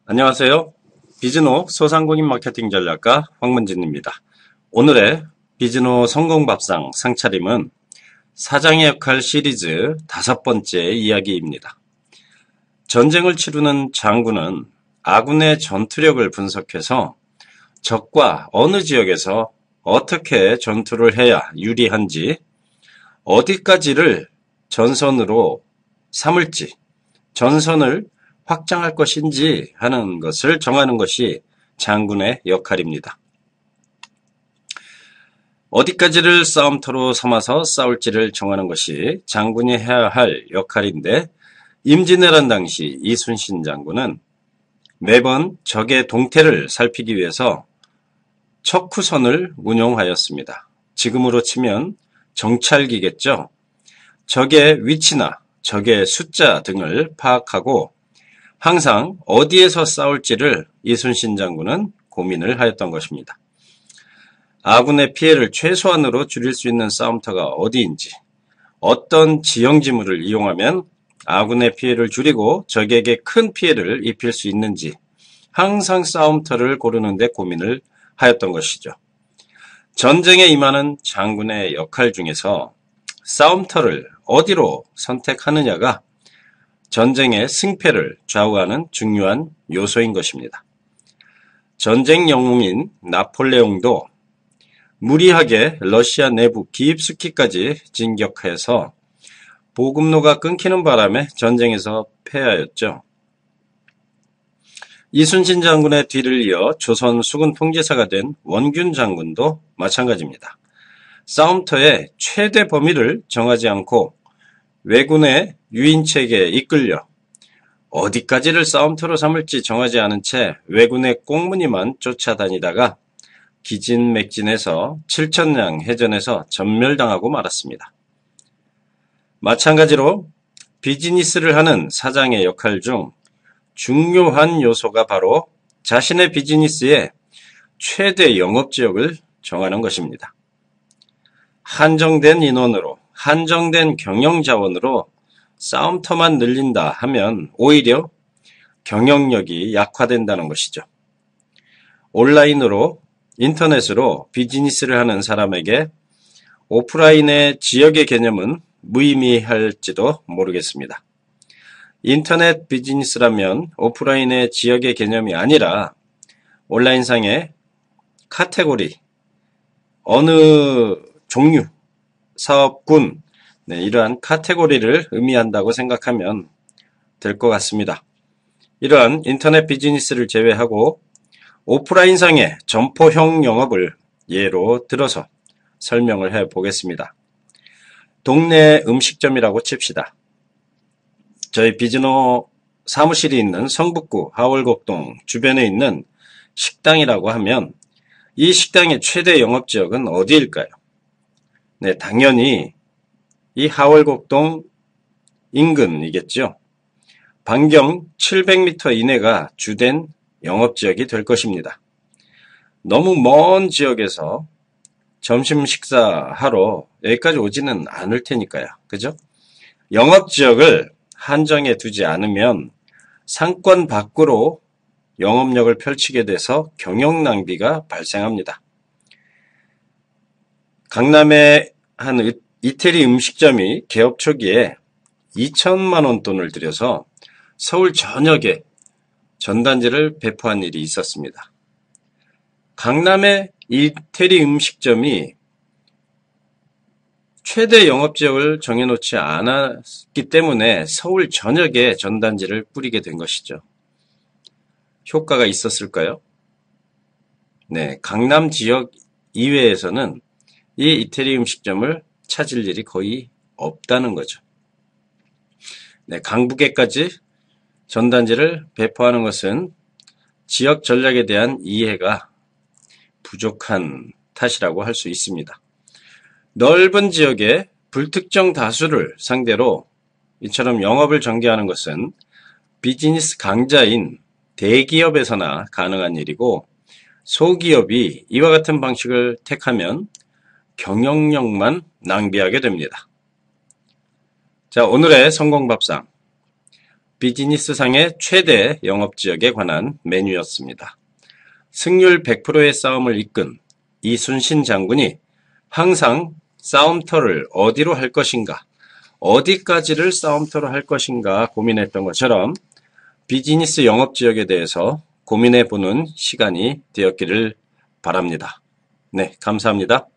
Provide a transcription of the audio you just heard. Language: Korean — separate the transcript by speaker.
Speaker 1: 안녕하세요. 비즈노 소상공인 마케팅 전략가 황문진입니다. 오늘의 비즈노 성공밥상 상차림은 사장의 역할 시리즈 5번째 이야기입니다. 전쟁을 치르는 장군은 아군의 전투력을 분석해서 적과 어느 지역에서 어떻게 전투를 해야 유리한지, 어디까지를 전선으로 삼을지, 전선을 확장할 것인지 하는 것을 정하는 것이 장군의 역할입니다. 어디까지를 싸움터로 삼아서 싸울지를 정하는 것이 장군이 해야 할 역할인데, 임진왜란 당시 이순신 장군은 매번 적의 동태를 살피기 위해서 척후선을 운용하였습니다. 지금으로 치면 정찰기겠죠. 적의 위치나 적의 숫자 등을 파악하고 항상 어디에서 싸울지를 이순신 장군은 고민을 하였던 것입니다. 아군의 피해를 최소한으로 줄일 수 있는 싸움터가 어디인지, 어떤 지형지물을 이용하면 아군의 피해를 줄이고 적에게 큰 피해를 입힐 수 있는지 항상 싸움터를 고르는 데 고민을 하였던 것이죠. 전쟁에 임하는 장군의 역할 중에서 싸움터를 어디로 선택하느냐가 전쟁의 승패를 좌우하는 중요한 요소인 것입니다. 전쟁 영웅인 나폴레옹도 무리하게 러시아 내부 기욤스키까지 진격해서 보급로가 끊기는 바람에 전쟁에서 패하였죠. 이순신 장군의 뒤를 이어 조선 수군 통제사가 된 원균 장군도 마찬가지입니다. 싸움터의 최대 범위를 정하지 않고 왜군의 유인책에 이끌려 어디까지를 싸움터로 삼을지 정하지 않은 채 왜군의 꽁무니만 쫓아다니다가 기진맥진해서 칠천량 해전에서 전멸당하고 말았습니다. 마찬가지로 비즈니스를 하는 사장의 역할 중 중요한 요소가 바로 자신의 비즈니스의 최대 영업지역을 정하는 것입니다. 한정된 인원으로, 한정된 경영자원으로 싸움터만 늘린다 하면 오히려 경영력이 약화된다는 것이죠. 온라인으로, 인터넷으로 비즈니스를 하는 사람에게 오프라인의 지역의 개념은 무의미할지도 모르겠습니다. 인터넷 비즈니스라면 오프라인의 지역의 개념이 아니라 온라인상의 카테고리, 어느 종류, 사업군, 이러한 카테고리를 의미한다고 생각하면 될 것 같습니다. 이러한 인터넷 비즈니스를 제외하고 오프라인상의 점포형 영업을 예로 들어서 설명을 해 보겠습니다. 동네 음식점이라고 칩시다. 저희 비즈노 사무실이 있는 성북구 하월곡동 주변에 있는 식당이라고 하면 이 식당의 최대 영업지역은 어디일까요? 네, 당연히 이 하월곡동 인근이겠죠. 반경 700m 이내가 주된 영업지역이 될 것입니다. 너무 먼 지역에서 점심 식사하러 여기까지 오지는 않을 테니까요. 그죠? 영업지역을 한정해 두지 않으면 상권 밖으로 영업력을 펼치게 돼서 경영 낭비가 발생합니다. 강남의 한 이태리 음식점이 개업 초기에 2천만 원 돈을 들여서 서울 전역에 전단지를 배포한 일이 있었습니다. 강남의 이태리 음식점이 최대 영업지역을 정해놓지 않았기 때문에 서울 전역에 전단지를 뿌리게 된 것이죠. 효과가 있었을까요? 네, 강남 지역 이외에서는 이 이태리 음식점을 찾을 일이 거의 없다는 거죠. 네, 강북에까지 전단지를 배포하는 것은 지역 전략에 대한 이해가 부족한 탓이라고 할 수 있습니다. 넓은 지역의 불특정 다수를 상대로 이처럼 영업을 전개하는 것은 비즈니스 강자인 대기업에서나 가능한 일이고 소기업이 이와 같은 방식을 택하면 경영력만 낭비하게 됩니다. 자, 오늘의 성공밥상. 비즈니스상의 최대 영업지역에 관한 메뉴였습니다. 승률 100%의 싸움을 이끈 이순신 장군이 항상 싸움터를 어디로 할 것인가, 어디까지를 싸움터로 할 것인가 고민했던 것처럼 비즈니스 영업지역에 대해서 고민해보는 시간이 되었기를 바랍니다. 네, 감사합니다.